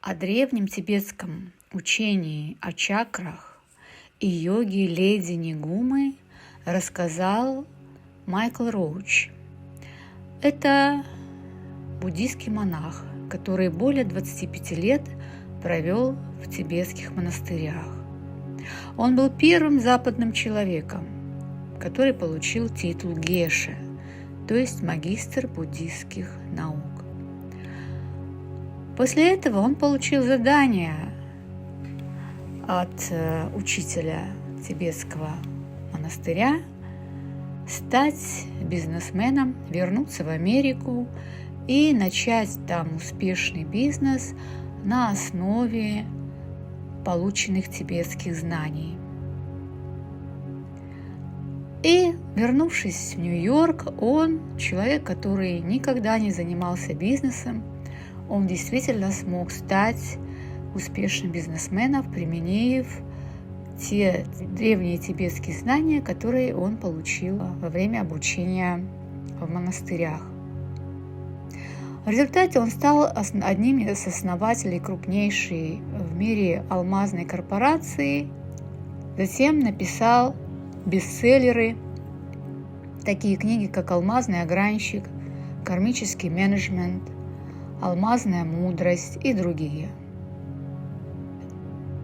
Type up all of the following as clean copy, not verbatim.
О древнем тибетском учении о чакрах и йоге леди Нигумы рассказал Майкл Роуч. Это буддийский монах, который более 25 лет провел в тибетских монастырях. Он был первым западным человеком, который получил титул геше, то есть магистр буддийских наук. После этого он получил задание от учителя тибетского монастыря стать бизнесменом, вернуться в Америку и начать там успешный бизнес на основе полученных тибетских знаний. И, вернувшись в Нью-Йорк, он, человек, который никогда не занимался бизнесом, он действительно смог стать успешным бизнесменом, применив те древние тибетские знания, которые он получил во время обучения в монастырях. В результате он стал одним из основателей крупнейшей в мире алмазной корпорации, затем написал бестселлеры, такие книги, как «Алмазный огранщик», «Кармический менеджмент», «Алмазная мудрость» и другие.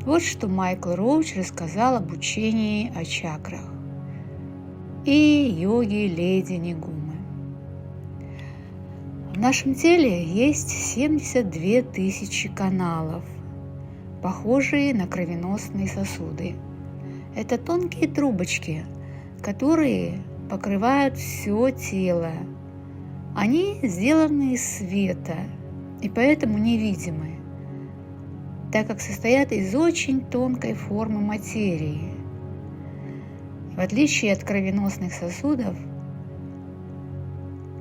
Вот что Майкл Роуч рассказал об учении о чакрах и йоге леди Нигумы. В нашем теле есть 72 тысячи каналов, похожие на кровеносные сосуды. Это тонкие трубочки, которые покрывают все тело. Они сделаны из света и поэтому невидимы, так как состоят из очень тонкой формы материи. В отличие от кровеносных сосудов,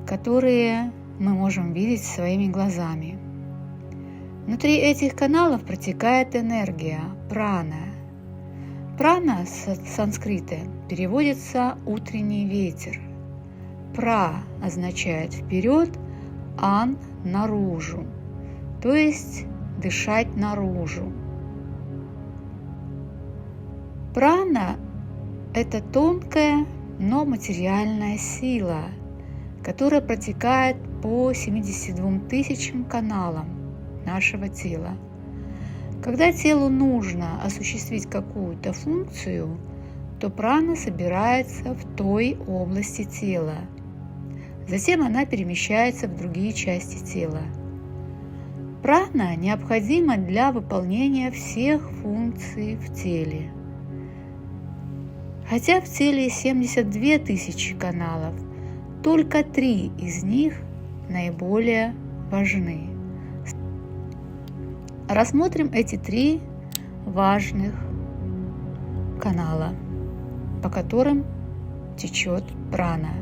которые мы можем видеть своими глазами. Внутри этих каналов протекает энергия прана. Прана с санскрита переводится «утренний ветер». Пра означает «вперед», ан – «наружу», то есть дышать наружу. Прана – это тонкая, но материальная сила, которая протекает по 72 тысячам каналам нашего тела. Когда телу нужно осуществить какую-то функцию, то прана собирается в той области тела. Затем она перемещается в другие части тела. Прана необходима для выполнения всех функций в теле. Хотя в теле 72 тысячи каналов, только 3 из них наиболее важны. Рассмотрим эти 3 важных канала, по которым течет прана.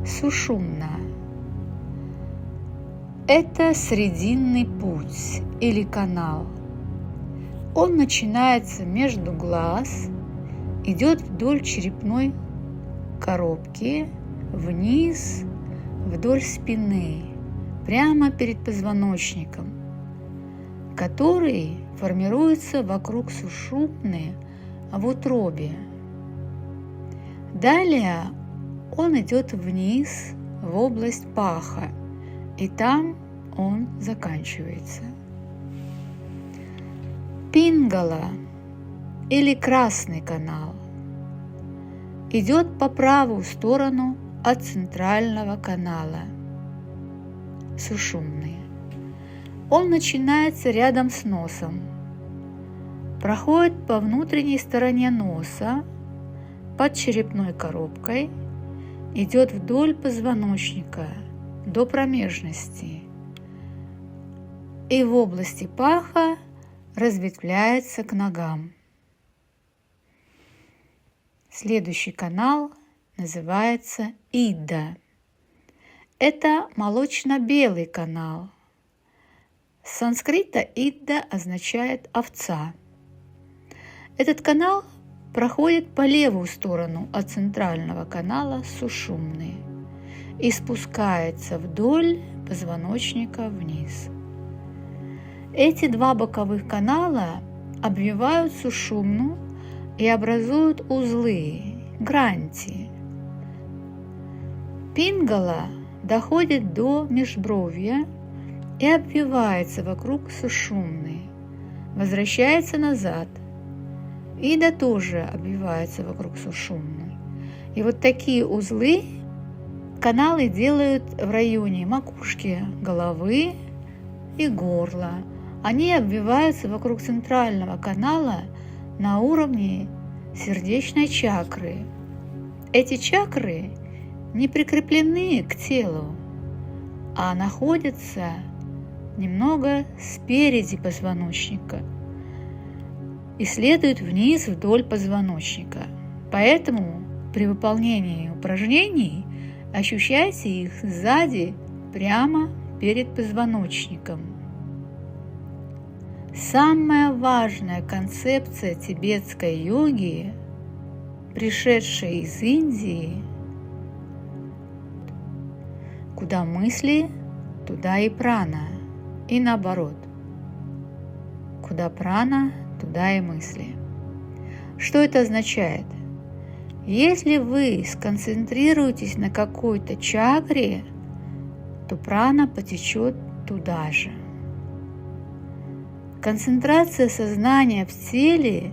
Сушумна – это срединный путь или канал. Он начинается между глаз, идет вдоль черепной коробки, вниз, вдоль спины, прямо перед позвоночником, который формируется вокруг сушумны в утробе. Далее он идет вниз в область паха, и там он заканчивается. Пингала или красный канал идет по правую сторону от центрального канала сушумны. Он начинается рядом с носом, проходит по внутренней стороне носа, под черепной коробкой, идет вдоль позвоночника до промежности и в области паха разветвляется к ногам. Следующий канал называется Идда. Это молочно-белый канал. С санскрита Идда означает овца. Этот канал проходит по левую сторону от центрального канала сушумны и спускается вдоль позвоночника вниз. Эти два боковых канала обвивают сушумну и образуют узлы, гранти. Пингала доходит до межбровья и обвивается вокруг сушумны, возвращается назад и тоже обвивается вокруг сушумны. И вот такие узлы каналы делают в районе макушки головы и горла. Они обвиваются вокруг центрального канала на уровне сердечной чакры. Эти чакры не прикреплены к телу, а находятся немного спереди позвоночника и следуют вниз вдоль позвоночника. Поэтому при выполнении упражнений ощущайте их сзади, прямо перед позвоночником. Самая важная концепция тибетской йоги, пришедшая из Индии: куда мысли, туда и прана, и наоборот. Куда прана, туда и мысли. Что это означает? Если вы сконцентрируетесь на какой-то чакре, то прана потечет туда же. Концентрация сознания в теле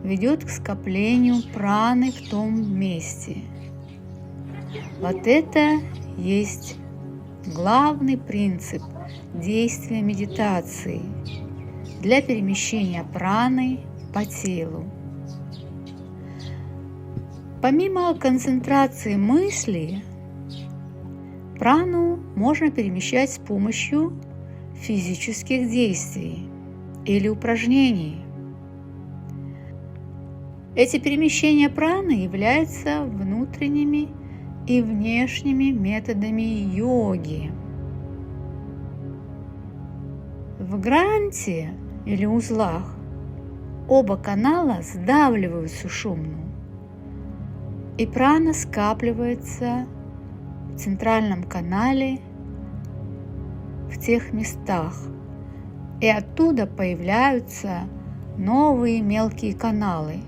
ведет к скоплению праны в том месте. Вот это есть главный принцип действия медитации для перемещения праны по телу. Помимо концентрации мысли, прану можно перемещать с помощью физических действий или упражнений. Эти перемещения праны являются внутренними и внешними методами йоги. В гранте или узлах оба канала сдавливают сушумну, и прана скапливается в центральном канале в тех местах, и оттуда появляются новые мелкие каналы.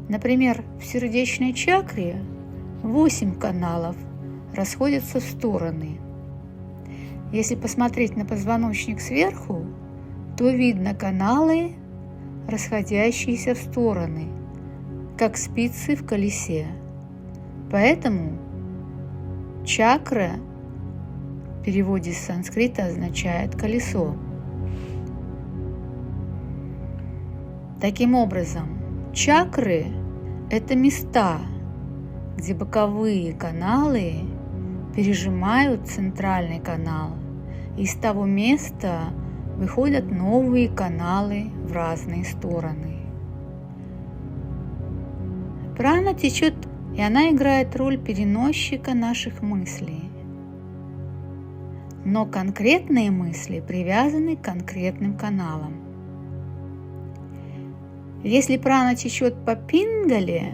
Например, в сердечной чакре 8 каналов расходятся в стороны. Если посмотреть на позвоночник сверху, то видно каналы, расходящиеся в стороны, как спицы в колесе. Поэтому чакра в переводе с санскрита означает колесо. Таким образом, чакры – это места, где боковые каналы пережимают центральный канал, и с того места выходят новые каналы в разные стороны. Прана течет, и она играет роль переносчика наших мыслей. Но конкретные мысли привязаны к конкретным каналам. Если прана течет по пингале,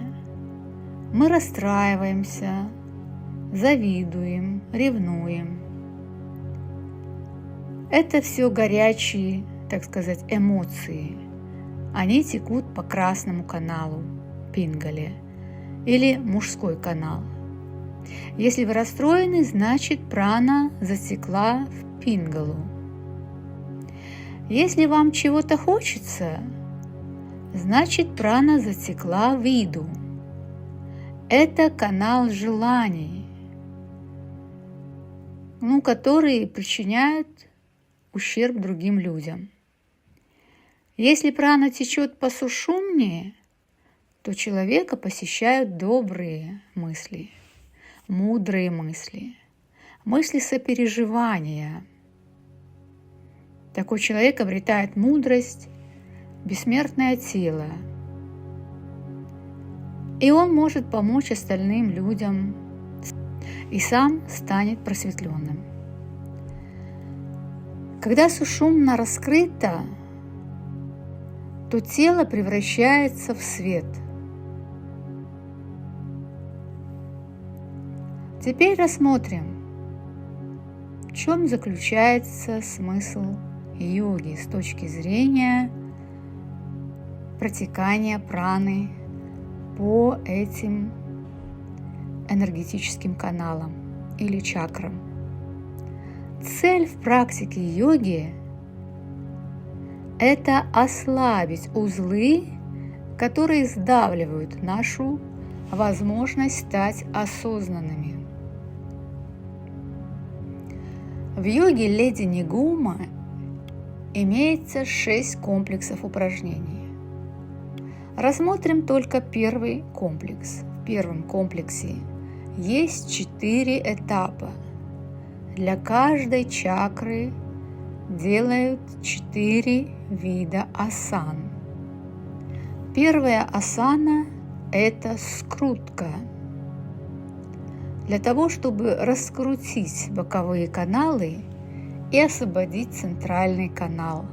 мы расстраиваемся, завидуем, ревнуем. Это все горячие, так сказать, эмоции. Они текут по красному каналу, пингале, или мужской канал. Если вы расстроены, значит прана затекла в пингалу. Если вам чего-то хочется, значит прана затекла в иду. Это канал желаний, которые причиняют ущерб другим людям. Если прана течет по сушумне, то человека посещают добрые мысли, мудрые мысли, мысли сопереживания. Такой человек обретает мудрость, бессмертное тело, и он может помочь остальным людям и сам станет просветленным. Когда сушумна раскрыта, то тело превращается в свет. Теперь рассмотрим, в чем заключается смысл йоги с точки зрения протекания праны по этим энергетическим каналам или чакрам. Цель в практике йоги – это ослабить узлы, которые сдавливают нашу возможность стать осознанными. В йоге леди Нигума имеется 6 комплексов упражнений. Рассмотрим только первый комплекс. В первом комплексе есть 4 этапа. Для каждой чакры делают 4 вида асан. Первая асана – это скрутка. Для того, чтобы раскрутить боковые каналы и освободить центральный канал.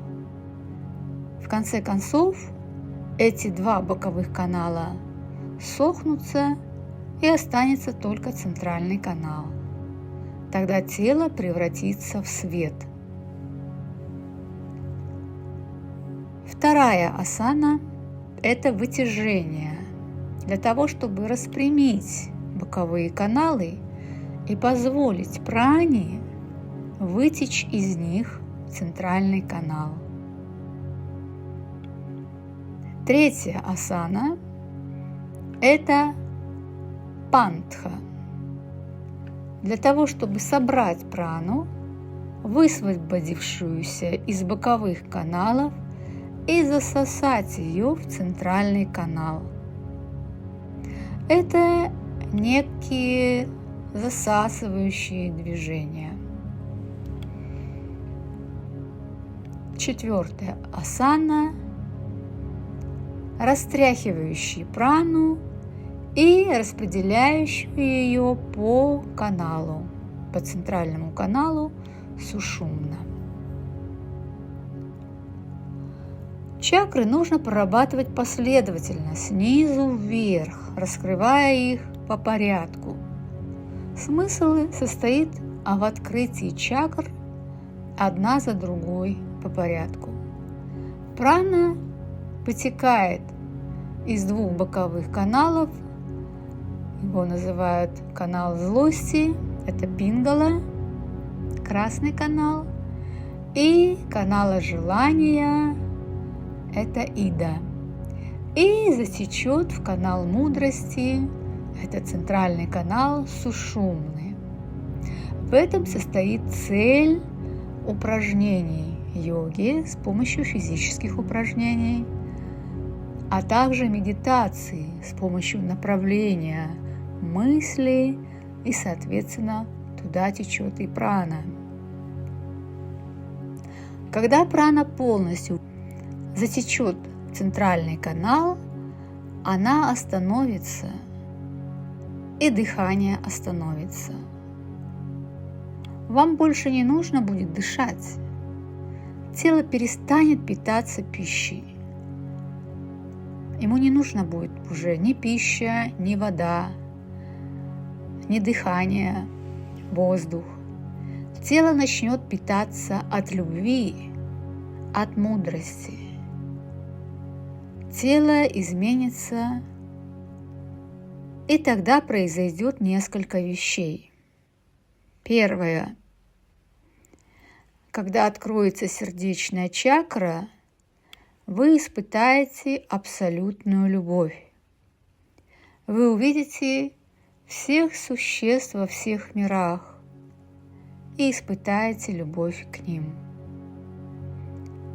В конце концов, эти 2 боковых канала сохнутся и останется только центральный канал. Тогда тело превратится в свет. Вторая асана – это вытяжение. Для того, чтобы распрямить боковые каналы и позволить пране вытечь из них в центральный канал. Третья асана – это пантха. Для того, чтобы собрать прану, высвободившуюся из боковых каналов, и засосать ее в центральный канал. Это некие засасывающие движения. Четвертая асана – растряхивающий прану и распределяющую ее по каналу, по центральному каналу сушумна. Чакры нужно прорабатывать последовательно, снизу вверх, раскрывая их по порядку. Смысл состоит в открытии чакр одна за другой по порядку. Прана вытекает из 2 боковых каналов. Его называют канал злости, это пингала, красный канал, и канала желания, это ида. И затечет в канал мудрости, это центральный канал сушумны. В этом состоит цель упражнений йоги с помощью физических упражнений, а также медитации с помощью направления мысли, и, соответственно, туда течет и прана. Когда прана полностью затечет в центральный канал, она остановится, и дыхание остановится. Вам больше не нужно будет дышать. Тело перестанет питаться пищей. Ему не нужно будет уже ни пища, ни вода, ни дыхание, воздух. Тело начнет питаться от любви, от мудрости. Тело изменится, и тогда произойдет несколько вещей. Первое. Когда откроется сердечная чакра, вы испытаете абсолютную любовь. Вы увидите всех существ во всех мирах и испытаете любовь к ним.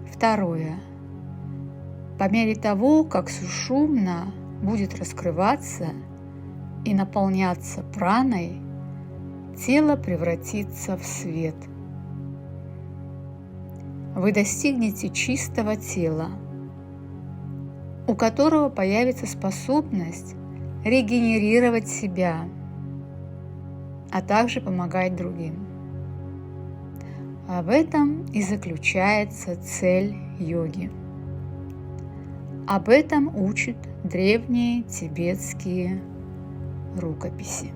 Второе. По мере того, как сушумна будет раскрываться и наполняться праной, тело превратится в свет. Вы достигнете чистого тела, у которого появится способность регенерировать себя, а также помогать другим. В этом и заключается цель йоги. Об этом учат древние тибетские рукописи.